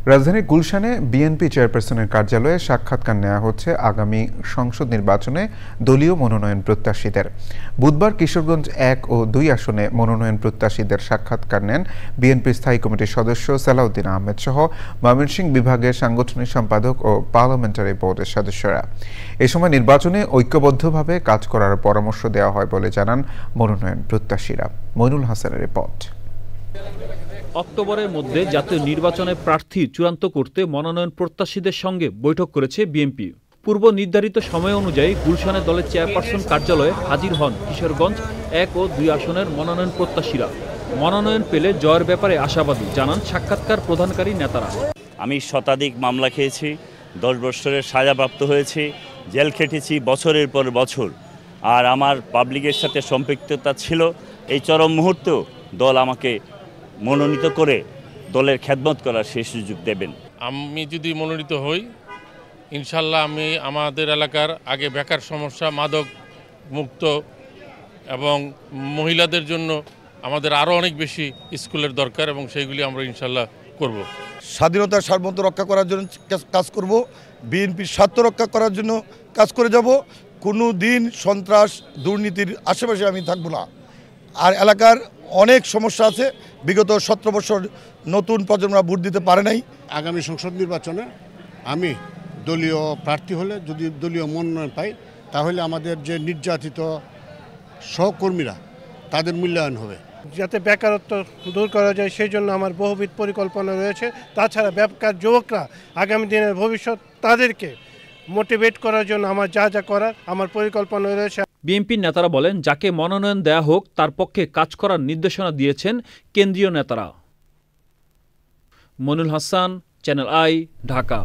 রাজধানীর গুলশানে বিএনপি চেয়ারপারসনের কার্যালয়ে সাক্ষাৎকার নেওয়া হচ্ছে আগামী সংসদ নির্বাচনে দলীয় মনোনয়ন প্রত্যাশীদের। বুধবার কিশোরগঞ্জ ১ ও ২ আসনে মনোনয়ন প্রত্যাশীদের সাক্ষাৎকার নেন বিএনপির স্থায়ী কমিটির সদস্য সালাউদ্দিন আহমেদ সহ ময়মনসিংহ বিভাগের সাংগঠনিক সম্পাদক ও পার্লামেন্টারি বোর্ডের সদস্যরা। এ সময় নির্বাচনে ঐক্যবদ্ধভাবে কাজ করার পরামর্শ দেওয়া হয় বলে জানান মনোনয়ন প্রত্যাশীরা। মইনুল হাসানের রিপোর্ট। অক্টোবরের মধ্যে জাতীয় নির্বাচনে প্রার্থী চূড়ান্ত করতে মনোনয়ন প্রত্যাশীদের সঙ্গে বৈঠক করেছে বিএনপি। পূর্ব নির্ধারিত সময় অনুযায়ী গুলশানে দলের চেয়ারপারসন কার্যালয়ে হাজির হন কিশোরগঞ্জ ১ ও ২ আসনের মনোনয়ন প্রত্যাশীরা। মনোনয়ন পেলে জয়ের ব্যাপারে আশাবাদী জানান সাক্ষাৎকার প্রদানকারী নেতারা। আমি শতাধিক মামলা খেয়েছি, 10 বছরের সাজাপ্রাপ্ত হয়েছি, জেল খেটেছি বছরের পর বছর। আর আমার পাবলিকের সাথে সম্পৃক্ততা ছিল। এই চরম মুহূর্তেও দল আমাকে মনোনীত করে দলের খেদমত করার সেই সুযোগ দেবেন। আমি যদি মনোনীত হই, ইনশাল্লাহ আমি আমাদের এলাকার আগে বেকার সমস্যা, মাদক মুক্ত এবং মহিলাদের জন্য আমাদের আরও অনেক বেশি স্কুলের দরকার এবং সেইগুলি আমরা ইনশাল্লাহ করব। স্বাধীনতার সার্বভৌমত্ব রক্ষা করার জন্য কাজ করব, বিএনপির স্বার্থ রক্ষা করার জন্য কাজ করে যাব। কোনো দিন সন্ত্রাস দুর্নীতির আশেপাশে আমি থাকব না। আর এলাকার অনেক সমস্যা আছে, বিগত 17 বছর নতুন প্রজন্মরা ভোট দিতে পারে নাই। আগামী সংসদ নির্বাচনে আমি দলীয় প্রার্থী হলে, যদি দলীয় মনোনয়ন পাই, তাহলে আমাদের যে নির্যাতিত সহকর্মীরা তাদের মূল্যায়ন হবে। যাতে বেকারত্ব দূর করা যায় সেই জন্য আমার বহুবিধ পরিকল্পনা রয়েছে। তাছাড়া বেকার যুবকরা আগামী দিনের ভবিষ্যৎ, তাদেরকে মোটিভেট করার জন্য আমার যা যা করার আমার পরিকল্পনা রয়েছে। বিএনপির নেতারা বলেন, যাকে মনোনয়ন দেয়া হোক তার পক্ষে কাজ করার নির্দেশনা দিয়েছেন কেন্দ্রীয় নেতারা। Moinul Hasan, channel I, Dhaka.